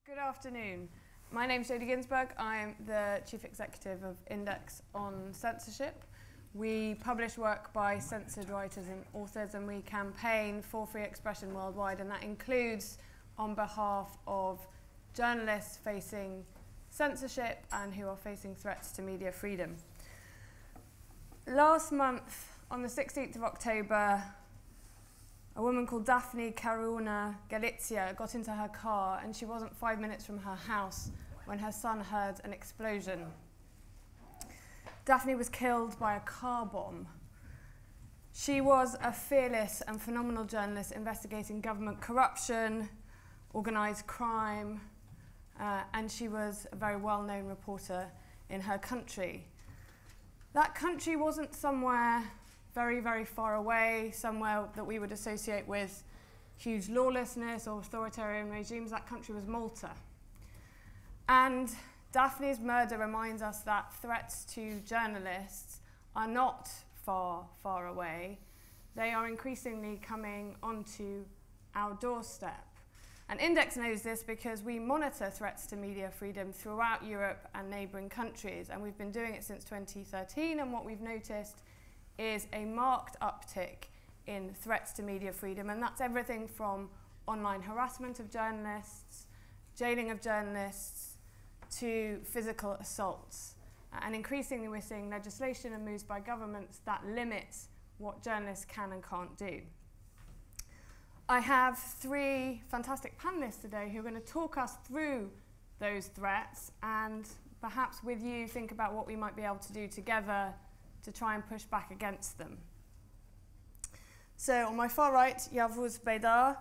Good afternoon. My name is Jodie Ginsberg. I'm the Chief Executive of Index on Censorship. We publish work by censored writers and authors, and we campaign for free expression worldwide, and that includes on behalf of journalists facing censorship and who are facing threats to media freedom. Last month, on the 16th of October, a woman called Daphne Caruana Galizia got into her car, and she wasn't 5 minutes from her house when her son heard an explosion. Daphne was killed by a car bomb. She was a fearless and phenomenal journalist investigating government corruption, organised crime, and she was a very well-known reporter in her country. That country wasn't somewhere very, very far away, somewhere that we would associate with huge lawlessness or authoritarian regimes. That country was Malta. And Daphne's murder reminds us that threats to journalists are not far, far away. They are increasingly coming onto our doorstep. And Index knows this because we monitor threats to media freedom throughout Europe and neighbouring countries, and we've been doing it since 2013, and what we've noticed is a marked uptick in threats to media freedom, and that's everything from online harassment of journalists, jailing of journalists, to physical assaults. And increasingly we're seeing legislation and moves by governments that limit what journalists can and can't do. I have three fantastic panelists today who are going to talk us through those threats and perhaps with you think about what we might be able to do together to try and push back against them. So on my far right, Yavuz Baydar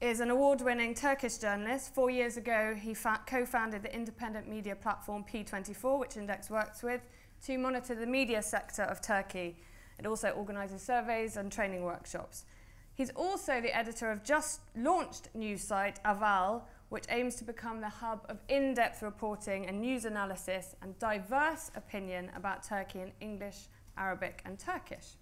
is an award-winning Turkish journalist. 4 years ago, he co-founded the independent media platform P24, which Index works with, to monitor the media sector of Turkey. It also organises surveys and training workshops. He's also the editor of just-launched news site Ahval, which aims to become the hub of in-depth reporting and news analysis and diverse opinion about Turkey in English, Arabic and Turkish.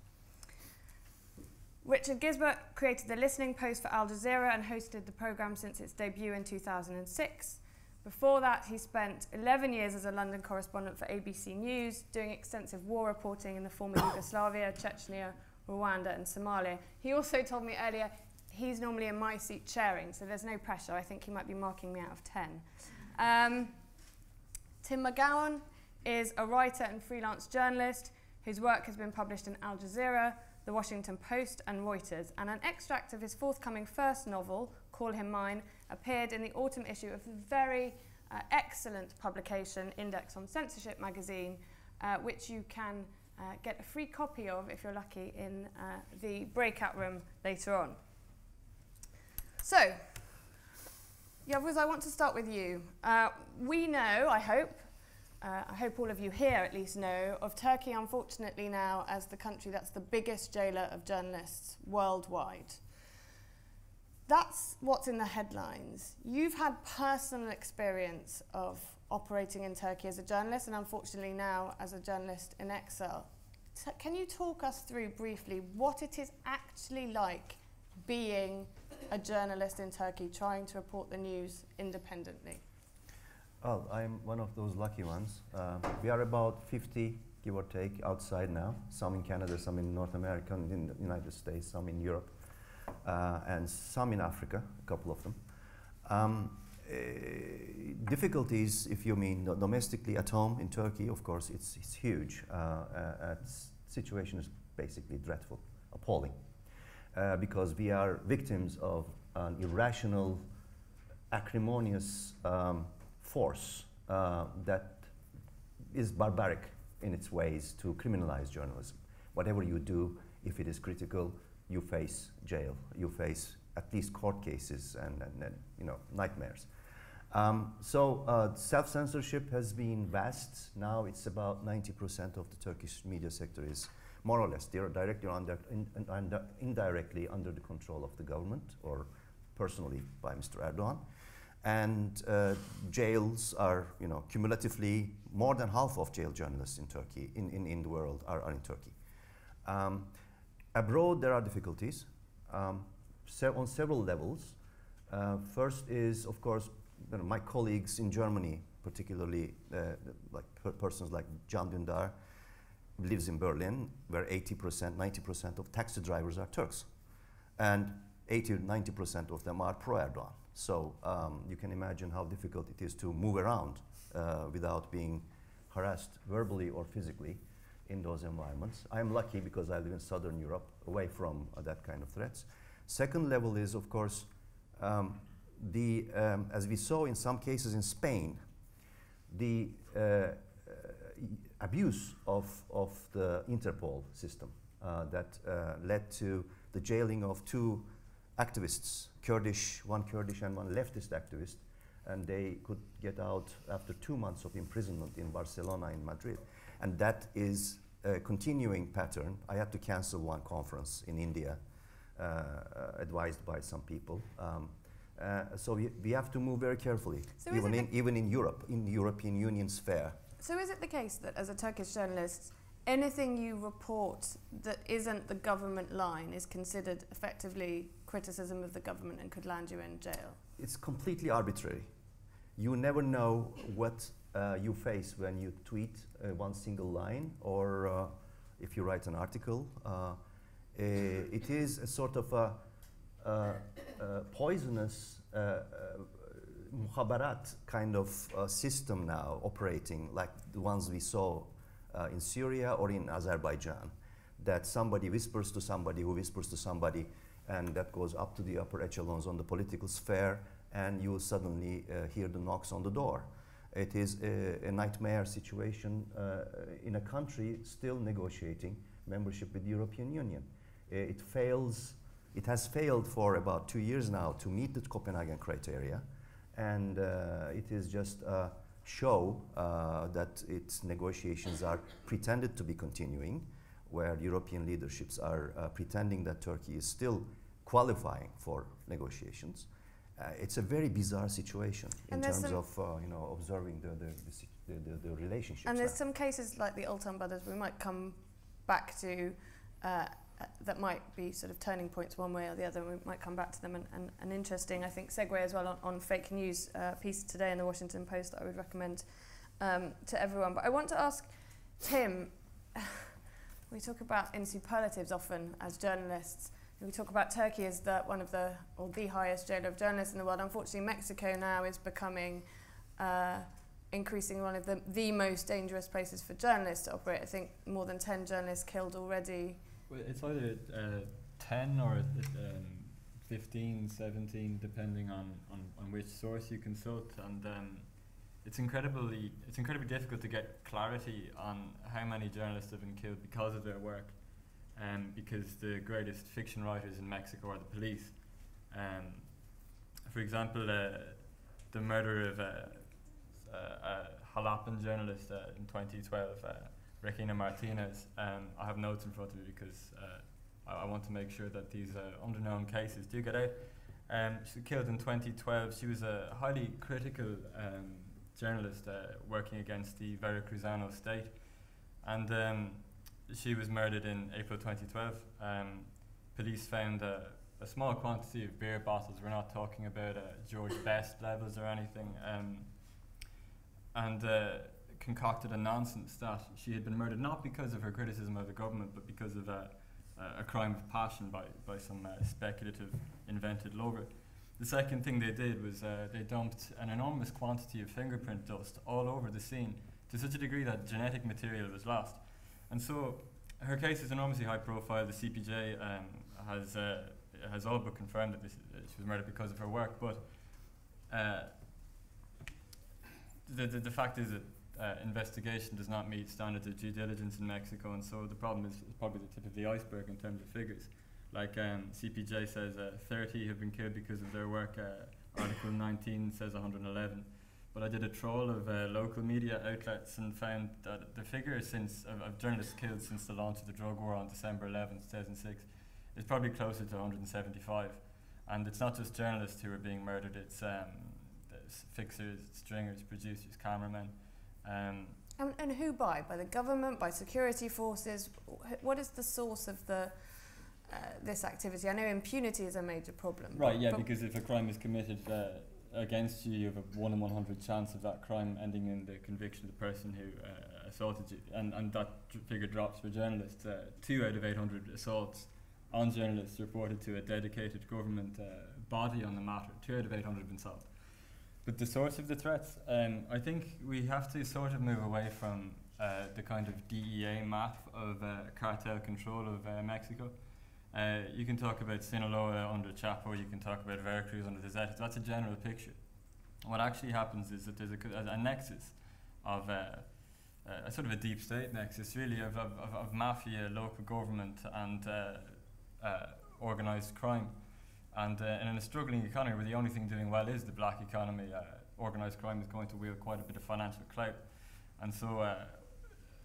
Richard Gizbert created the listening post for Al Jazeera and hosted the programme since its debut in 2006. Before that, he spent 11 years as a London correspondent for ABC News, doing extensive war reporting in the former Yugoslavia, Chechnya, Rwanda and Somalia. He also told me earlier he's normally in my seat chairing, so there's no pressure. I think he might be marking me out of 10. Tim MacGabhann is a writer and freelance journalist whose work has been published in Al Jazeera, The Washington Post and Reuters, and an extract of his forthcoming first novel, Call Him Mine, appeared in the autumn issue of the very excellent publication Index on Censorship magazine, which you can get a free copy of, if you're lucky, in the breakout room later on. So, Yavuz, I want to start with you. We know, I hope all of you here at least know, of Turkey unfortunately now as the country that's the biggest jailer of journalists worldwide. That's what's in the headlines. You've had personal experience of operating in Turkey as a journalist and unfortunately now as a journalist in exile. So can you talk us through briefly what it is actually like being a journalist in Turkey trying to report the news independently? Well, I'm one of those lucky ones. We are about 50, give or take, outside now. Some in Canada, some in North America, in the United States, some in Europe, and some in Africa, a couple of them. Difficulties, if you mean domestically at home in Turkey, of course, it's huge. Situation is basically dreadful, appalling, because we are victims of an irrational, acrimonious force that is barbaric in its ways to criminalize journalism. Whatever you do, if it is critical, you face jail, you face at least court cases and you know, nightmares. Self-censorship has been vast. Now it's about 90% of the Turkish media sector is more or less directly or indirectly under the control of the government or personally by Mr. Erdogan. And jails are, you know, cumulatively more than half of jail journalists in Turkey, in the world, are in Turkey. Abroad, there are difficulties on several levels. First is, of course, my colleagues in Germany, particularly persons like Can Dündar, lives in Berlin, where 80%, 90% of taxi drivers are Turks. And 80 or 90% of them are pro-Erdogan. So you can imagine how difficult it is to move around without being harassed verbally or physically in those environments. I'm lucky because I live in Southern Europe, away from that kind of threats. Second level is, of course, as we saw in some cases in Spain, the abuse of the Interpol system that led to the jailing of two activists, one Kurdish and one leftist activist, and they could get out after 2 months of imprisonment in Barcelona and Madrid. And that is a continuing pattern. I had to cancel one conference in India, advised by some people. So we have to move very carefully, So even in Europe, in the European Union sphere. So is it the case that as a Turkish journalist, anything you report that isn't the government line is considered effectively criticism of the government and could land you in jail? It's completely arbitrary. You never know what you face when you tweet one single line, or if you write an article. It is a sort of a poisonous mukhabarat kind of system now operating, like the ones we saw in Syria or in Azerbaijan, that somebody whispers to somebody who whispers to somebody, and that goes up to the upper echelons on the political sphere, and you suddenly hear the knocks on the door. It is a nightmare situation in a country still negotiating membership with the European Union. It has failed for about 2 years now to meet the Copenhagen criteria, and it is just a show that its negotiations are pretended to be continuing, where European leaderships are pretending that Turkey is still qualifying for negotiations. It's a very bizarre situation in terms of observing the relationships. And there's now. some cases like the Altan brothers we might come back to that might be sort of turning points one way or the other. We might come back to them, and interesting, I think, segue as well on fake news piece today in the Washington Post that I would recommend to everyone. But I want to ask Tim, we talk about in superlatives often as journalists. We talk about Turkey as the highest jailer of journalists in the world. Unfortunately, Mexico now is becoming increasingly one of the most dangerous places for journalists to operate. I think more than 10 journalists killed already. Well, it's either 10 or 15, 17, depending on which source you consult, and it's incredibly difficult to get clarity on how many journalists have been killed because of their work. Because the greatest fiction writers in Mexico are the police. For example, the murder of a Jalapan journalist in 2012, Regina Martinez. I have notes in front of me because I want to make sure that these underknown cases do get out. She was killed in 2012. She was a highly critical journalist working against the Veracruzano state, and she was murdered in April 2012. Police found a small quantity of beer bottles. We're not talking about George Best levels or anything. And concocted a nonsense that she had been murdered not because of her criticism of the government, but because of a crime of passion by some speculative invented lover. The second thing they did was they dumped an enormous quantity of fingerprint dust all over the scene, to such a degree that genetic material was lost. And so her case is enormously high profile. The CPJ has all but confirmed that she was murdered because of her work. But the fact is that investigation does not meet standards of due diligence in Mexico, and so the problem is probably the tip of the iceberg in terms of figures. Like CPJ says 30 have been killed because of their work. Article 19 says 111. But I did a troll of local media outlets and found that the figure of journalists killed since the launch of the drug war on December 11, 2006 is probably closer to 175. And it's not just journalists who are being murdered, it's fixers, stringers, producers, cameramen. And who by? By the government, by security forces? What is the source of this activity? I know impunity is a major problem. Right, yeah, because if a crime is committed against you, you have a 1 in 100 chance of that crime ending in the conviction of the person who assaulted you, and that figure drops for journalists. 2 out of 800 assaults on journalists reported to a dedicated government body on the matter. 2 out of 800 have been solved. But the source of the threats, I think we have to sort of move away from the kind of DEA map of cartel control of Mexico. You can talk about Sinaloa under Chapo, you can talk about Veracruz under the Zetas. That's a general picture. What actually happens is that there's a nexus of a sort of a deep state nexus, really, of mafia, local government, and organised crime. And in a struggling economy where the only thing doing well is the black economy, organised crime is going to wield quite a bit of financial clout. And so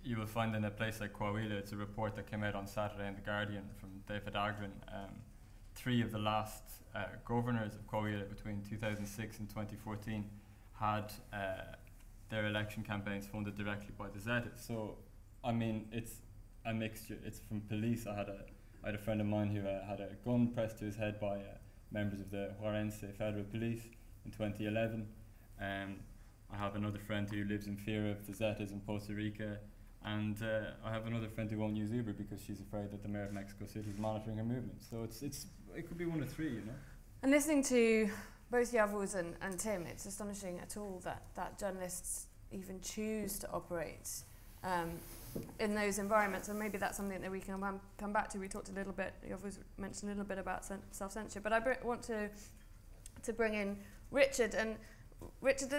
you will find in a place like Coahuila, it's a report that came out on Saturday in The Guardian from David Agrin. 3 of the last governors of Coahuila between 2006 and 2014 had their election campaigns funded directly by the Zetas. So, I mean, it's a mixture. It's from police. I had a friend of mine who had a gun pressed to his head by members of the Juarense Federal Police in 2011. I have another friend who lives in fear of the Zetas in Costa Rica. And I have another friend who won't use Uber because she's afraid that the mayor of Mexico City is monitoring her movements. So it could be one of 3, you know. And listening to both Yavuz and Tim, it's astonishing at all that journalists even choose to operate in those environments. And maybe that's something that we can come back to. We talked a little bit, Yavuz mentioned a little bit about self-censorship, but I want to bring in Richard. And Richard,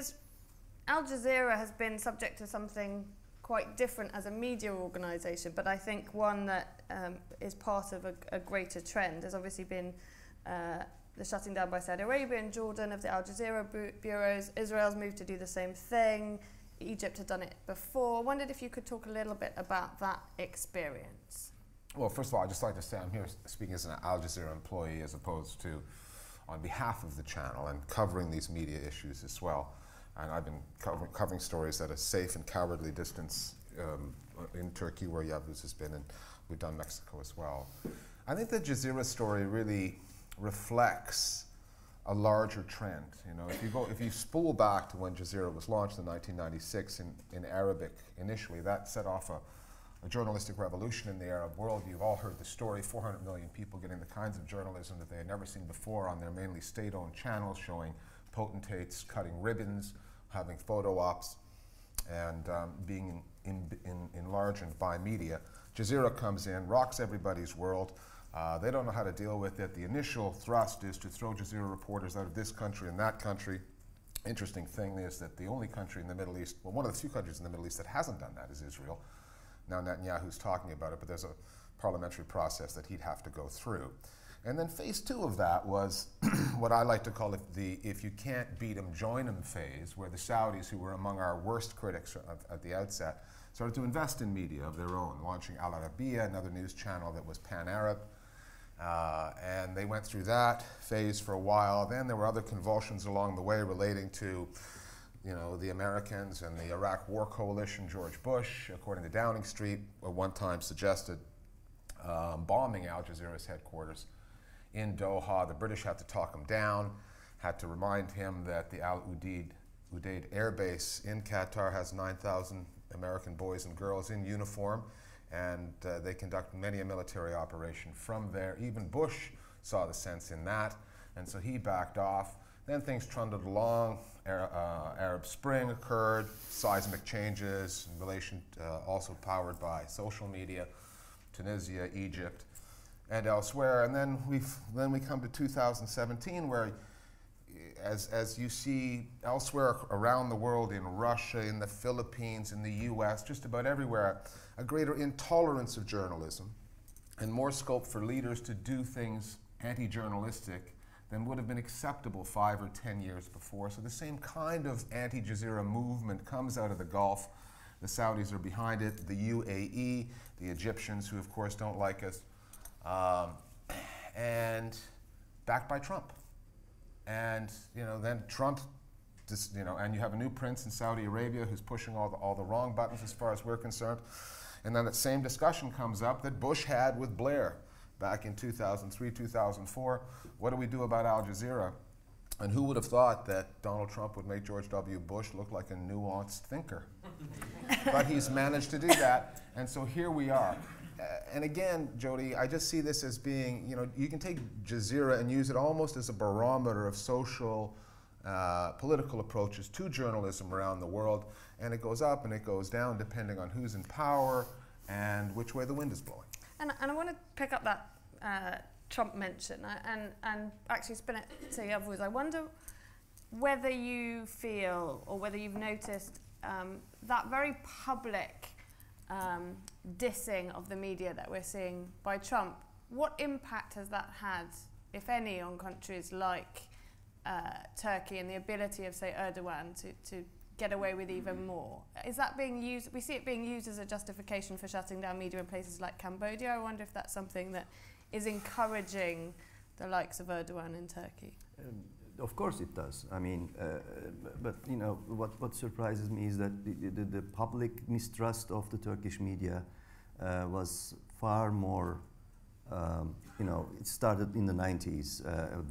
Al Jazeera has been subject to something quite different as a media organisation, but I think one that is part of a greater trend. There's obviously been the shutting down by Saudi Arabia and Jordan of the Al Jazeera bureaus. Israel's moved to do the same thing. Egypt had done it before. I wondered if you could talk a little bit about that experience. Well, first of all, I'd just like to say I'm here speaking as an Al Jazeera employee as opposed to on behalf of the channel and covering these media issues as well. And I've been covering stories at a safe and cowardly distance in Turkey, where Yavuz has been, and we've done Mexico as well. I think the Jazeera story really reflects a larger trend. You know, if you spool back to when Jazeera was launched in 1996 in Arabic initially, that set off a journalistic revolution in the Arab world. You've all heard the story, 400 million people getting the kinds of journalism that they had never seen before on their mainly state-owned channels, showing potentates cutting ribbons, having photo ops, and being enlarged by media. Jazeera comes in, rocks everybody's world. They don't know how to deal with it. The initial thrust is to throw Jazeera reporters out of this country and that country. Interesting thing is that the only country in the Middle East, well, one of the few countries in the Middle East that hasn't done that is Israel. Now Netanyahu's talking about it, but there's a parliamentary process that he'd have to go through. And then phase 2 of that was what I like to call it the if you can't beat them, join them phase, where the Saudis, who were among our worst critics at the outset, started to invest in media of their own, launching Al Arabiya, another news channel that was pan-Arab. And they went through that phase for a while. Then there were other convulsions along the way relating to, you know, the Americans and the Iraq War Coalition. George Bush, according to Downing Street, at one time suggested bombing Al Jazeera's headquarters in Doha. The British had to talk him down, had to remind him that the Al Udeid Air Base in Qatar has 9,000 American boys and girls in uniform, and they conduct many a military operation from there. Even Bush saw the sense in that, and so he backed off. Then things trundled along. Arab Spring occurred, seismic changes in relation, also powered by social media, Tunisia, Egypt, and elsewhere. And then we come to 2017, where as you see elsewhere around the world, in Russia, in the Philippines, in the US, just about everywhere, a greater intolerance of journalism and more scope for leaders to do things anti-journalistic than would have been acceptable 5 or 10 years before. So the same kind of anti-Jazeera movement comes out of the Gulf. The Saudis are behind it, the UAE, the Egyptians, who of course don't like us, and backed by Trump. And then Trump, and you have a new prince in Saudi Arabia who's pushing all the wrong buttons as far as we're concerned. And then that same discussion comes up that Bush had with Blair back in 2003, 2004. What do we do about Al Jazeera? And who would have thought that Donald Trump would make George W. Bush look like a nuanced thinker? But he's managed to do that, and so here we are. And again, Jodie, I just see this as being, you know, you can take Jazeera and use it almost as a barometer of social, political approaches to journalism around the world, and it goes up and it goes down depending on who's in power and which way the wind is blowing. And I want to pick up that Trump mention and actually spin it to Yavuz. I wonder whether you feel or whether you've noticed that very public dissing of the media that we're seeing by Trump. What impact has that had, if any, on countries like Turkey and the ability of, say, Erdogan to get away with even more? Is that being used? We see it being used as a justification for shutting down media in places like Cambodia. I wonder if that's something that is encouraging the likes of Erdogan in Turkey. Of course it does. I mean, but you know, what surprises me is that the public mistrust of the Turkish media was far more, you know, it started in the 90s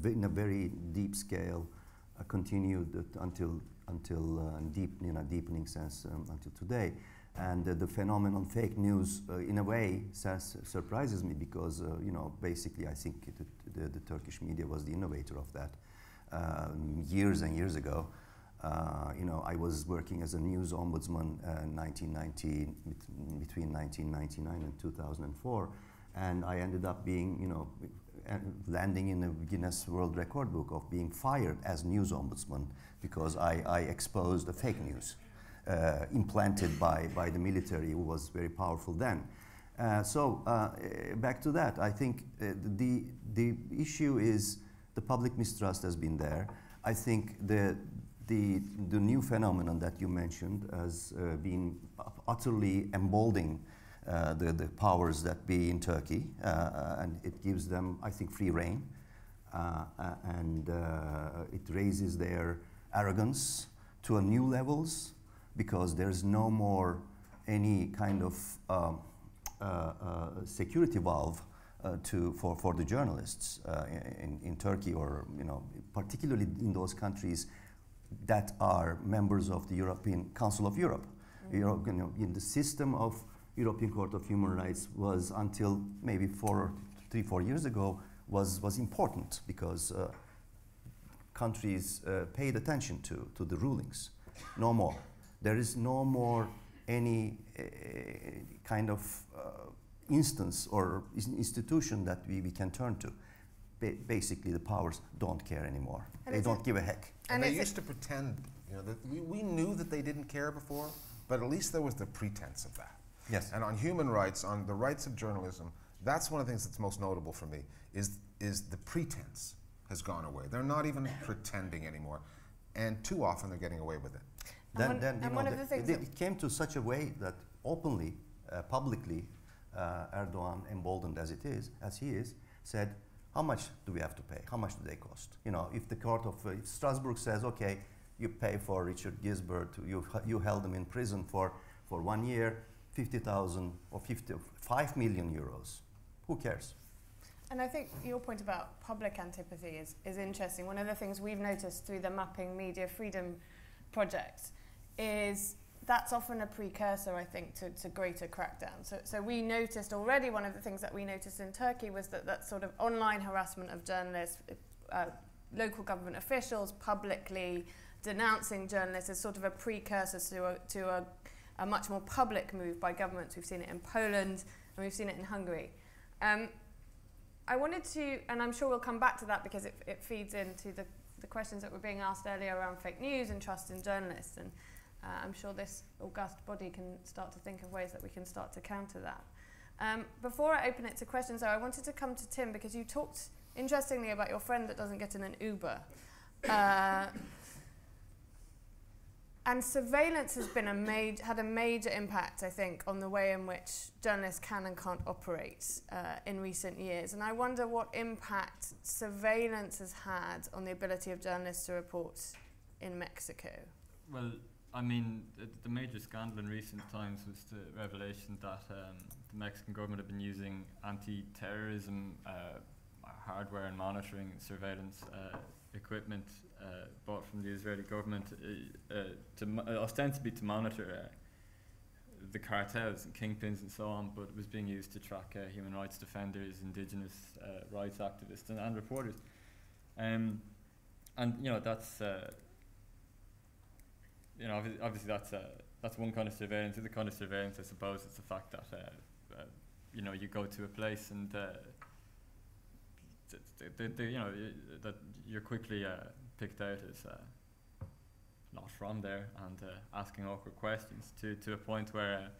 in a very deep scale, continued until deepening sense until today. And the phenomenon fake news, in a way, surprises me because, you know, basically I think the Turkish media was the innovator of that. Years and years ago, you know, I was working as a news ombudsman between 1999 and 2004, and I ended up being, you know, landing in the Guinness World Record book of being fired as news ombudsman because I exposed the fake news implanted by the military, who was very powerful then. So back to that, I think the issue is the public mistrust has been there. I think the new phenomenon that you mentioned has been utterly emboldening the powers that be in Turkey, and it gives them, I think, free rein, and it raises their arrogance to a new levels because there's no more any kind of security valve for the journalists in Turkey, or, you know, particularly in those countries that are members of the European Council of Europe. You know, in the system of European Court of Human Rights was, until maybe 3-4 years ago, was important because countries paid attention to the rulings. No more. There is no more any kind of instance or institution that we can turn to. Basically, the powers don't care anymore. And they don't give a heck. And they used to pretend, you know, that we knew that they didn't care before, but at least there was the pretense of that. Yes. And on human rights, on the rights of journalism, that's one of the things that's most notable for me, is the pretense has gone away. They're not even pretending anymore, and too often they're getting away with it. It came to such a way that openly, publicly, Erdogan, emboldened as he is, said, how much do we have to pay? How much do they cost? You know, if the court of Strasbourg says, okay, you pay for Richard Gizbert, you held him in prison for 1 year, 50,000 or 5 million euros. Who cares? And I think your point about public antipathy is interesting. One of the things we've noticed through the Mapping Media Freedom project is that's often a precursor, I think, to greater crackdown. So we noticed already, one of the things that we noticed in Turkey was that sort of online harassment of journalists, local government officials publicly denouncing journalists is sort of a precursor to a much more public move by governments. We've seen it in Poland and we've seen it in Hungary. I wanted to, and I'm sure we'll come back to that because it feeds into the questions that were being asked earlier around fake news and trust in journalists. And I'm sure this august body can start to think of ways that we can start to counter that. Before I open it to questions, though, I wanted to come to Tim because you talked, interestingly, about your friend that doesn't get in an Uber. And surveillance has been had a major impact, I think, on the way in which journalists can and can't operate in recent years. And I wonder what impact surveillance has had on the ability of journalists to report in Mexico. Well, I mean, the major scandal in recent times was the revelation that the Mexican government had been using anti-terrorism hardware and monitoring surveillance equipment bought from the Israeli government ostensibly to monitor the cartels and kingpins and so on, but it was being used to track human rights defenders, indigenous rights activists, and reporters. And that's obviously that's one kind of surveillance. The other kind of surveillance, I suppose, is the fact that you go to a place and that you're quickly picked out as not from there, and asking awkward questions to a point where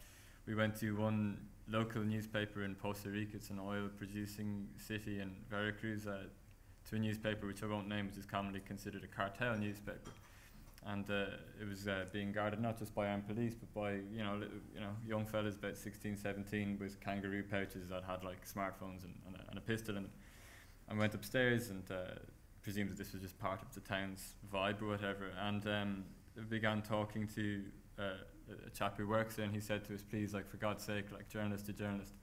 we went to one local newspaper in Costa Rica. It's an oil-producing city in Veracruz, to a newspaper which I won't name, which is commonly considered a cartel newspaper. And it was being guarded not just by armed police, but by young fellas about 16, 17 with kangaroo pouches that had like smartphones and a pistol in them. I went upstairs and presumed that this was just part of the town's vibe or whatever, and began talking to a chap who works there, and he said to us, please, like, for God's sake, like, journalist to journalist,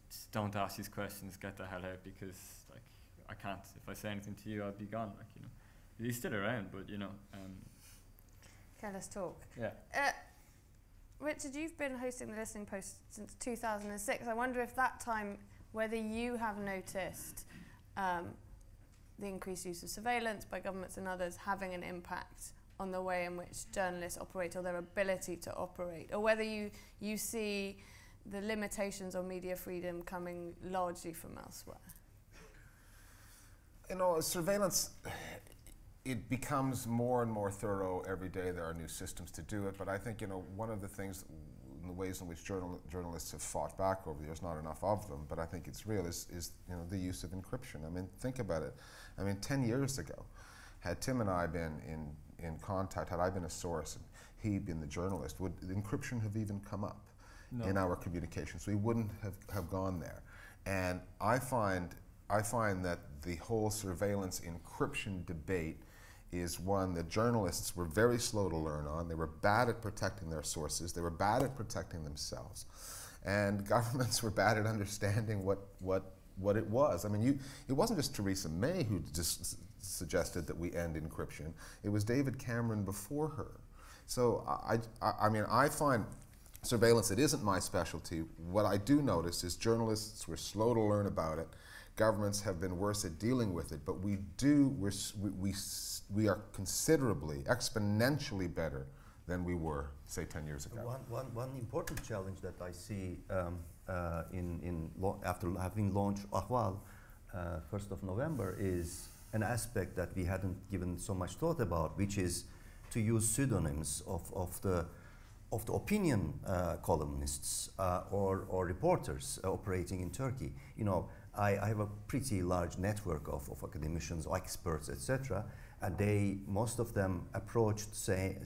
just don't ask these questions, get the hell out, because like I can't, if I say anything to you, I'll be gone, like, he's still around, but okay, let's talk. Yeah. Richard, you've been hosting the Listening Post since 2006. I wonder if that time, whether you have noticed the increased use of surveillance by governments and others having an impact on the way in which journalists operate or their ability to operate, or whether you see the limitations on media freedom coming largely from elsewhere. Surveillance, it becomes more and more thorough every day. There are new systems to do it, but I think one of the things, in the ways in which journalists have fought back over the years, not enough of them, but I think it's real, is the use of encryption. I mean, think about it. I mean, 10 years ago, had Tim and I been in contact, had I been a source and he been the journalist, would encryption have even come up in our communications? We wouldn't have gone there. And I find that the whole surveillance encryption debate is one that journalists were very slow to learn on. They were bad at protecting their sources. They were bad at protecting themselves. And governments were bad at understanding what it was. I mean, it wasn't just Theresa May who just suggested that we end encryption. It was David Cameron before her. So I find surveillance, it isn't my specialty. What I do notice is journalists were slow to learn about it. Governments have been worse at dealing with it, but we are considerably, exponentially better than we were, say, 10 years ago. One important challenge that I see after having launched Ahval 1st of November is an aspect that we hadn't given so much thought about, which is to use pseudonyms of the opinion columnists or reporters operating in Turkey. I have a pretty large network of academicians, experts, etc., and most of them approached, say,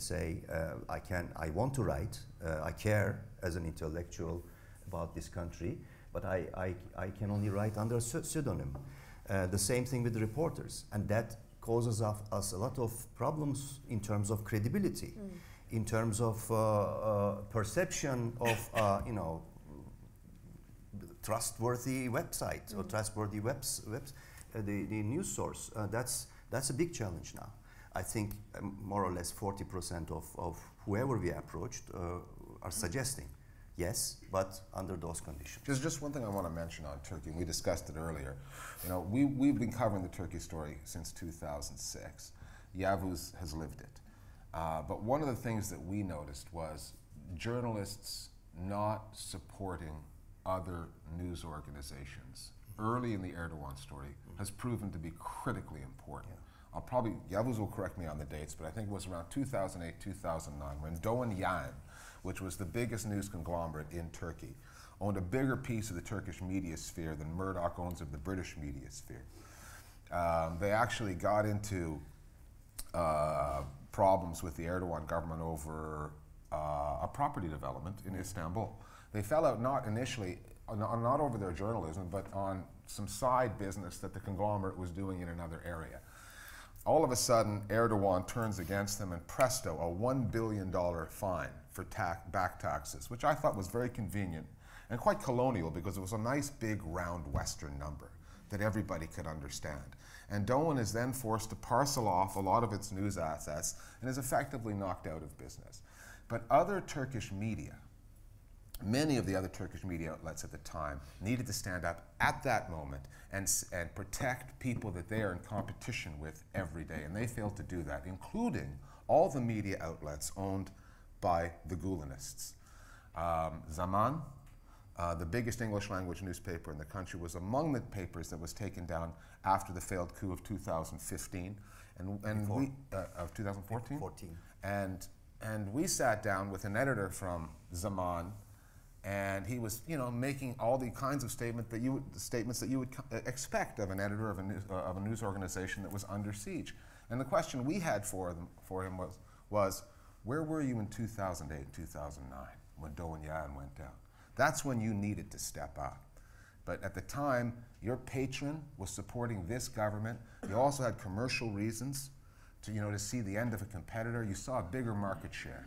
I want to write, I care as an intellectual about this country, but I can only write under a pseudonym. The same thing with the reporters, and that causes us a lot of problems in terms of credibility, in terms of perception of trustworthy website or trustworthy the news source. That's a big challenge now. I think more or less 40% of whoever we approached are suggesting yes, but under those conditions. There's just one thing I want to mention on Turkey, and we discussed it earlier. We've been covering the Turkey story since 2006. Yavuz has lived it. But one of the things that we noticed was journalists not supporting other news organizations early in the Erdogan story has proven to be critically important. Yeah. Yavuz will correct me on the dates, but I think it was around 2008, 2009, when Doğan Yayın, which was the biggest news conglomerate in Turkey, owned a bigger piece of the Turkish media sphere than Murdoch owns of the British media sphere. They actually got into problems with the Erdogan government over a property development in Istanbul. They fell out not over their journalism, but on some side business that the conglomerate was doing in another area. All of a sudden, Erdogan turns against them, and presto, a $1 billion fine for back taxes, which I thought was very convenient and quite colonial because it was a nice big round Western number. that everybody could understand. And Doğan is then forced to parcel off a lot of its news assets and is effectively knocked out of business. But other Turkish media, many of the other Turkish media outlets at the time, needed to stand up at that moment and protect people that they are in competition with every day. And they failed to do that, including all the media outlets owned by the Gülenists. Zaman, the biggest English language newspaper in the country, was among the papers that was taken down after the failed coup of 2015. And we, of 2014? 14. And we sat down with an editor from Zaman, and he was, making all the kinds of statements that you would expect of an editor of a news organization that was under siege. And the question we had for him was, where were you in 2008, 2009, when Doğan Yağın went down? That's when you needed to step up. But at the time, your patron was supporting this government. You also had commercial reasons to see the end of a competitor. You saw a bigger market share.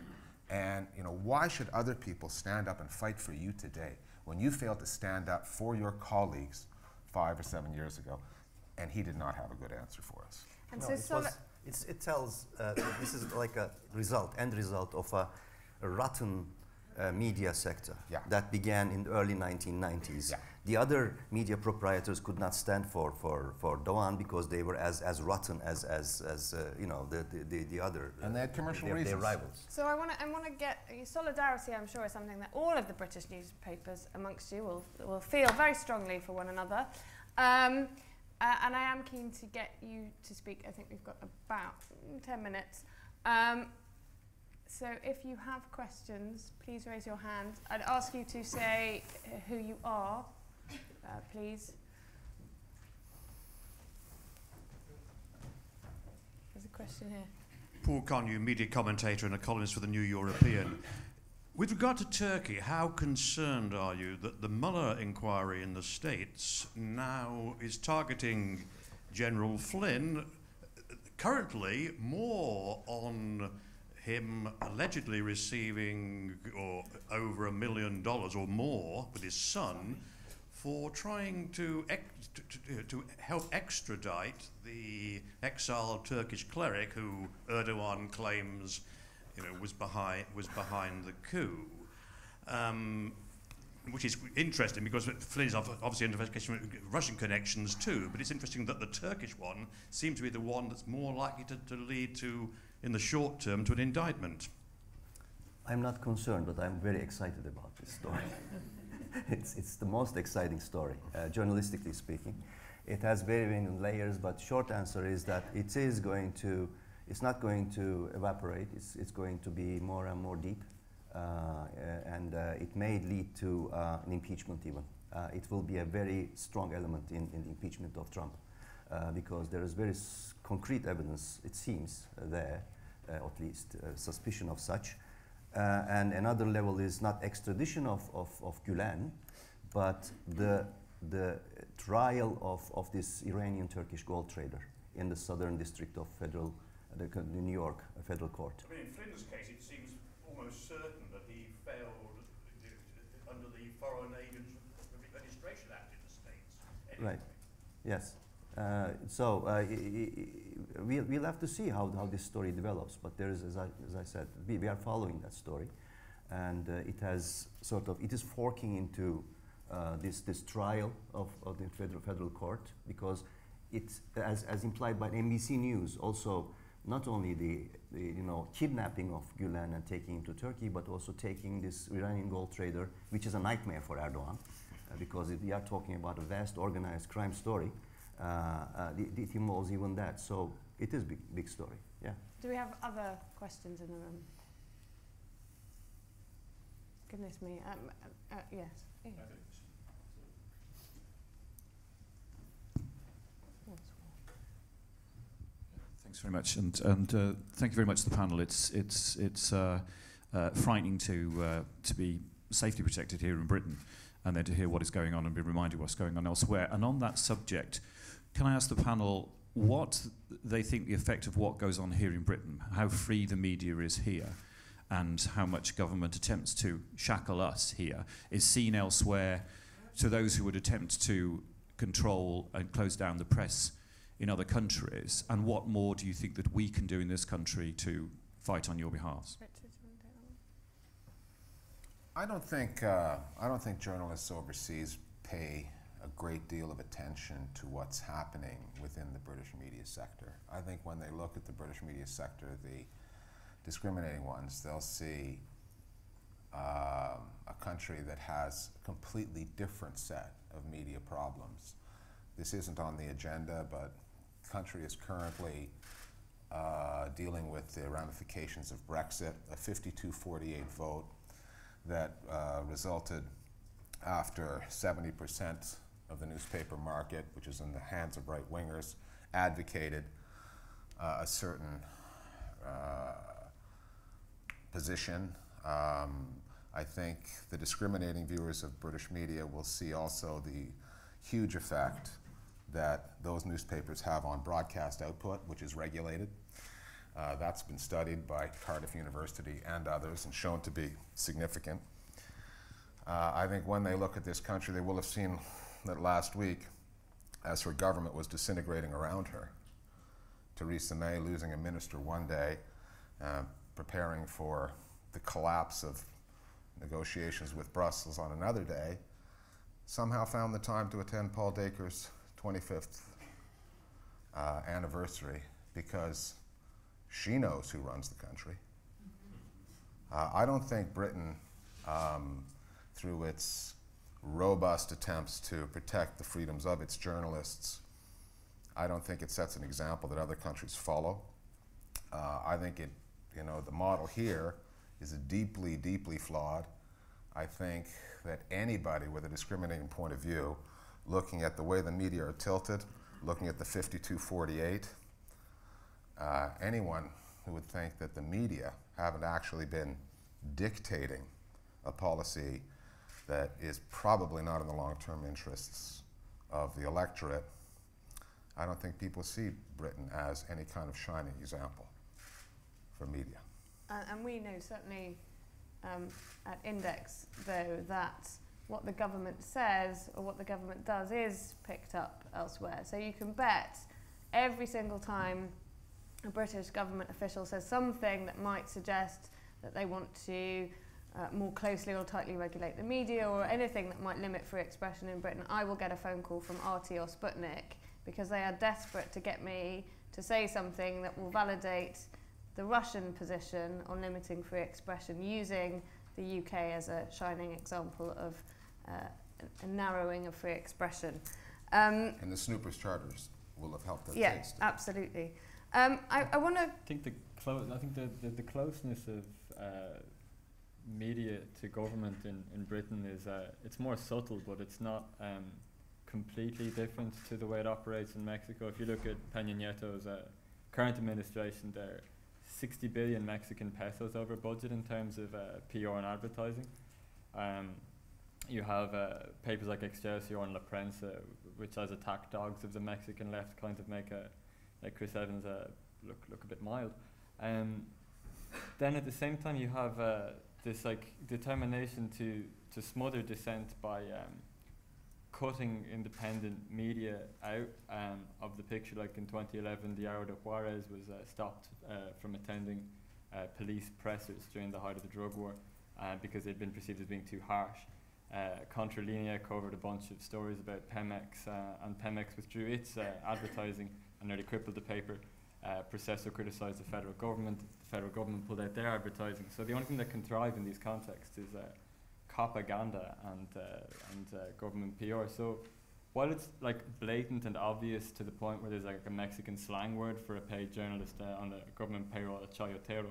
And why should other people stand up and fight for you today when you failed to stand up for your colleagues 5 or 7 years ago? And he did not have a good answer for us. And No, so it tells this is like a end result of a rotten media sector that began in the early 1990s. Yeah. The other media proprietors could not stand for Doğan because they were as rotten as the other. And they had commercial their reasons. rivals. So I want to get solidarity. I'm sure is something that all of the British newspapers amongst you will feel very strongly for one another. And I am keen to get you to speak. I think we've got about 10 minutes. So if you have questions, please raise your hand. I'd ask you to say who you are, please. There's a question here. Paul Connew, media commentator and a columnist for the New European. With regard to Turkey, how concerned are you that the Mueller inquiry in the States now is targeting General Flynn, currently more on him allegedly receiving over $1 million or more with his son for trying to help extradite the exiled Turkish cleric who Erdogan claims was behind the coup, which is interesting because Flynn is obviously under investigation with Russian connections too. But it's interesting that the Turkish one seems to be the one that's more likely to lead to, in the short term, to an indictment. I'm not concerned, but I'm very excited about this story. It's the most exciting story, journalistically speaking. It has very many layers, but short answer is that it's not going to evaporate. It's going to be more and more deep, and it may lead to an impeachment even. It will be a very strong element in the impeachment of Trump, because there is very concrete evidence, it seems, there, at least suspicion of such. And another level is not extradition of Gülen, but the trial of this Iranian-Turkish gold trader in the Southern District of the New York Federal Court. I mean, in Flynn's case, it seems almost certain that he failed under the Foreign Agents Registration Act in the States. Anyway. Right. Yes. We'll have to see how this story develops. But there is, as I said, we are following that story, and it is forking into this trial of the federal court, because it's as implied by NBC News also. Not only the kidnapping of Gülen and taking him to Turkey, but also taking this Iranian gold trader, which is a nightmare for Erdogan, because we are talking about a vast organized crime story. It involves even that, so it is big story. Yeah. Do we have other questions in the room? Goodness me. Yes. Yeah. Thanks very much, and thank you very much to the panel. It's frightening to be safely protected here in Britain, and then to hear what is going on and be reminded what's going on elsewhere. And on that subject, can I ask the panel what they think the effect of what goes on here in Britain, how free the media is here, and how much government attempts to shackle us here, is seen elsewhere to those who would attempt to control and close down the press in other countries? And what more do you think that we can do in this country to fight on your behalf? I don't think journalists overseas pay a great deal of attention to what's happening within the British media sector. I think when they look at the British media sector, the discriminating ones, they'll see a country that has a completely different set of media problems. This isn't on the agenda, but the country is currently dealing with the ramifications of Brexit, a 52-48 vote that resulted after 70% of the newspaper market, which is in the hands of right-wingers, advocated a certain position. I think the discriminating viewers of British media will see also the huge effect that those newspapers have on broadcast output, which is regulated. That's been studied by Cardiff University and others and shown to be significant. I think when they look at this country, they will have seen that last week, as her government was disintegrating around her, Theresa May losing a minister one day, preparing for the collapse of negotiations with Brussels on another day, somehow found the time to attend Paul Dacre's 25th anniversary because she knows who runs the country. I don't think Britain, through its robust attempts to protect the freedoms of its journalists, I don't think it sets an example that other countries follow. I think the model here is deeply, deeply flawed. I think that anybody with a discriminating point of view, looking at the way the media are tilted, looking at the 52-48, anyone who would think that the media haven't actually been dictating a policy that is probably not in the long-term interests of the electorate, I don't think people see Britain as any kind of shining example for media. And we know certainly at Index, though, that what the government says or what the government does is picked up elsewhere. So you can bet every single time a British government official says something that might suggest that they want to more closely or tightly regulate the media or anything that might limit free expression in Britain, I will get a phone call from RT or Sputnik because they are desperate to get me to say something that will validate the Russian position on limiting free expression, using the UK as a shining example of a narrowing of free expression. And the Snoopers charters will have helped that yeah, taste. Absolutely. I want to... I think the closeness of media to government in Britain is it's more subtle, but it's not completely different to the way it operates in Mexico. If you look at Peña Nieto's current administration, they're 60 billion Mexican pesos over budget in terms of PR and advertising. You have papers like Excelsior and La Prensa, which as attack dogs of the Mexican left kind of make like Chris Evans look a bit mild. Then at the same time you have this like determination to smother dissent by cutting independent media out of the picture. Like in 2011, Diario de Juarez was stopped from attending police pressers during the height of the drug war because they'd been perceived as being too harsh. Contralinea covered a bunch of stories about Pemex, and Pemex withdrew its advertising and nearly crippled the paper. Proceso criticised the federal government. The federal government pulled out their advertising. So the only thing that can thrive in these contexts is propaganda and government PR. So while it's like blatant and obvious to the point where there's like a Mexican slang word for a paid journalist on the government payroll, a chayotero,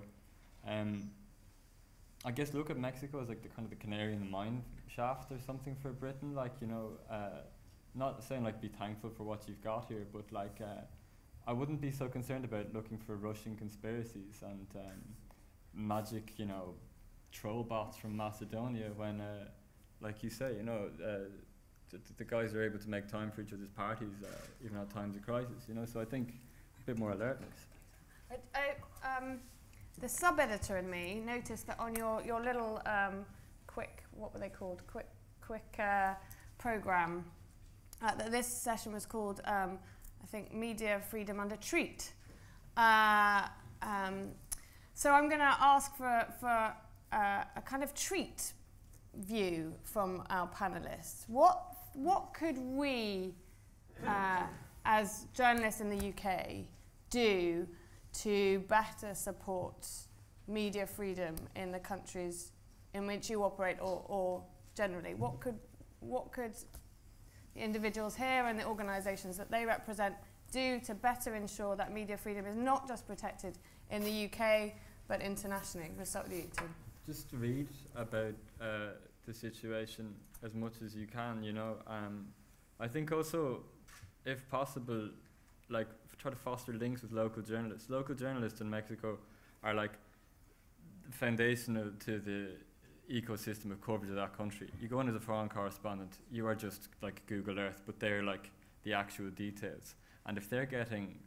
I guess look at Mexico as like the kind of the canary in the mine shaft or something for Britain. Like, you know, not saying like be thankful for what you've got here, but like I wouldn't be so concerned about looking for Russian conspiracies and magic, you know, troll bots from Macedonia when, like you say, you know, the guys are able to make time for each other's parties even at times of crisis, you know. So I think a bit more alertness. The sub-editor in me noticed that on your little quick, what were they called? Quick program this session was called, I think, Media Freedom Under Treat. So I'm going to ask for a kind of treat view from our panelists. What could we, as journalists in the UK, do to better support media freedom in the countries in which you operate, or generally? What could the individuals here and the organisations that they represent do to better ensure that media freedom is not just protected in the UK but internationally? We'll start with you, Tim. Just read about the situation as much as you can, you know. I think also, if possible, like try to foster links with local journalists. Local journalists in Mexico are like foundational to the ecosystem of coverage of that country. You go in as a foreign correspondent, you are just like Google Earth, but they're like the actual details. And if they're getting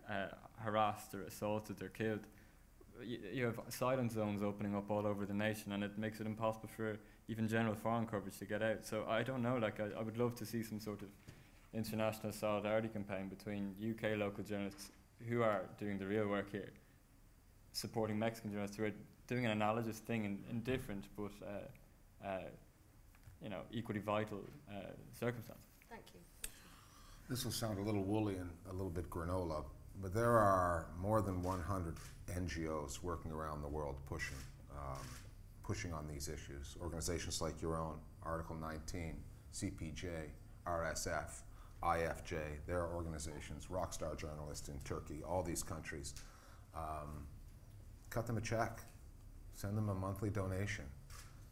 harassed or assaulted or killed, you have silent zones opening up all over the nation, and it makes it impossible for even general foreign coverage to get out. So I don't know, like I would love to see some sort of international solidarity campaign between UK local journalists who are doing the real work here, supporting Mexican journalists who are doing an analogous thing in different but you know, equally vital circumstances. Thank you. This will sound a little woolly and a little bit granola, but there are more than 100 NGOs working around the world pushing on these issues. Organizations like your own, Article 19, CPJ, RSF, IFJ, there are organizations, Rockstar Journalists in Turkey, all these countries. Cut them a check, send them a monthly donation.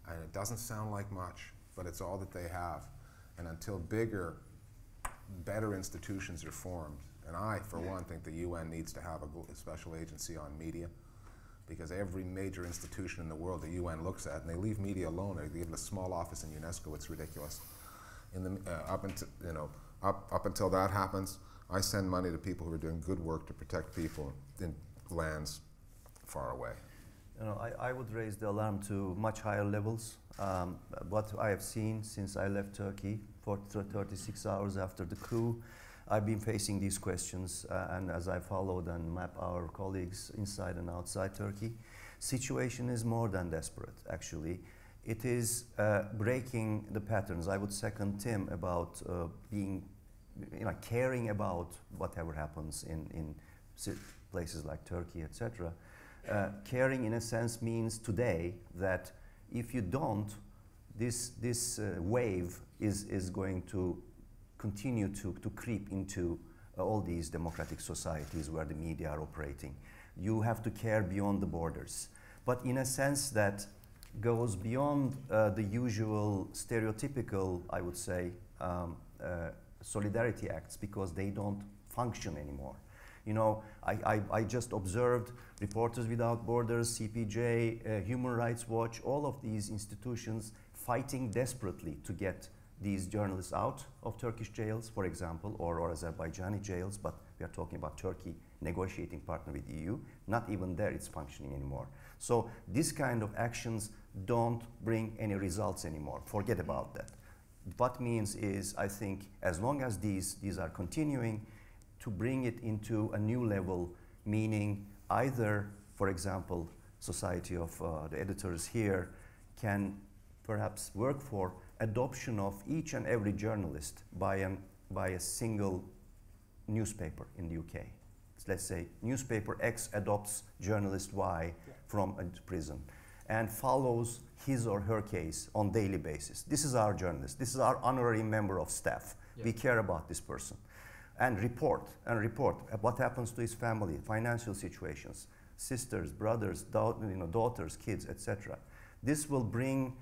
And it doesn't sound like much, but it's all that they have. And until bigger, better institutions are formed, and I, for one, think the UN needs to have a special agency on media, because every major institution in the world the UN looks at, and they leave media alone. They give it a small office in UNESCO. It's ridiculous. Up until that happens, I send money to people who are doing good work to protect people in lands far away. You know, I would raise the alarm to much higher levels. What I have seen since I left Turkey, 36 hours after the coup, I've been facing these questions, and as I followed and map our colleagues inside and outside Turkey, situation is more than desperate, actually. It is breaking the patterns. I would second Tim about being, caring about whatever happens in places like Turkey, etc. Caring, in a sense, means today that if you don't, this wave is going to continue to creep into all these democratic societies where the media are operating. You have to care beyond the borders, but in a sense that goes beyond the usual stereotypical, I would say, solidarity acts, because they don't function anymore. You know, I just observed Reporters Without Borders, CPJ, Human Rights Watch, all of these institutions fighting desperately to get these journalists out of Turkish jails, for example, or Azerbaijani jails, but we are talking about Turkey negotiating partner with the EU. Not even there it's functioning anymore. So this kind of actions don't bring any results anymore. Forget about that. What means is, I think, as long as these are continuing, to bring it into a new level, meaning either, for example, Society of the Editors here can perhaps work for adoption of each and every journalist by a single newspaper in the UK. Let's say newspaper X adopts journalist Y from a prison and follows his or her case on daily basis. This is our journalist. This is our honorary member of staff. Yeah. We care about this person. And report what happens to his family, financial situations, sisters, brothers, daughters, kids, etc. This will bring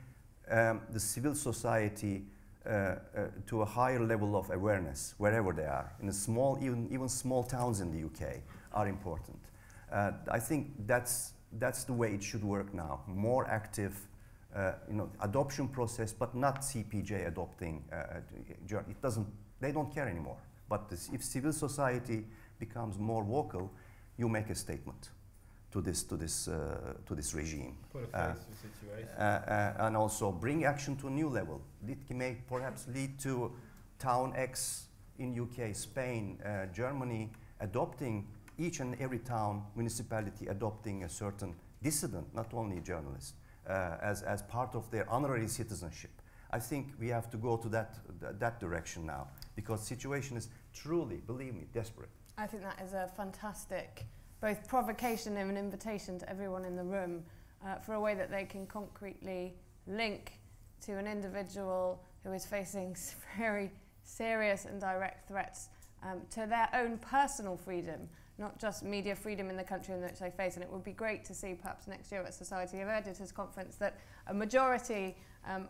the civil society to a higher level of awareness wherever they are. In a small, even small towns in the UK are important. I think that's the way it should work now. More active, adoption process, but not CPJ adopting. They don't care anymore. But if civil society becomes more vocal, you make a statement to this regime. Put a face to the situation. And also bring action to a new level. It may perhaps lead to town X in UK, Spain, Germany, adopting each and every town, municipality adopting a certain dissident, not only a journalist, as part of their honorary citizenship. I think we have to go to that direction now, because the situation is truly, believe me, desperate. I think that is a fantastic both provocation and an invitation to everyone in the room for a way that they can concretely link to an individual who is facing very serious and direct threats to their own personal freedom, not just media freedom in the country in which they face. And it would be great to see perhaps next year at Society of Editors conference that a majority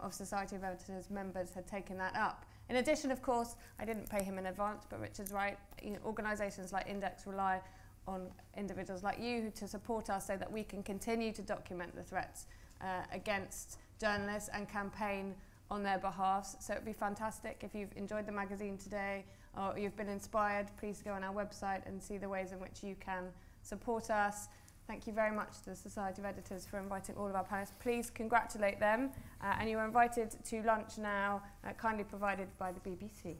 of Society of Editors members had taken that up. In addition, of course, I didn't pay him in advance, but Richard's right, organisations like Index rely on individuals like you to support us so that we can continue to document the threats against journalists and campaign on their behalf. So it would be fantastic if you've enjoyed the magazine today or you've been inspired, please go on our website and see the ways in which you can support us. Thank you very much to the Society of Editors for inviting all of our panelists. Please congratulate them and you are invited to lunch now, kindly provided by the BBC.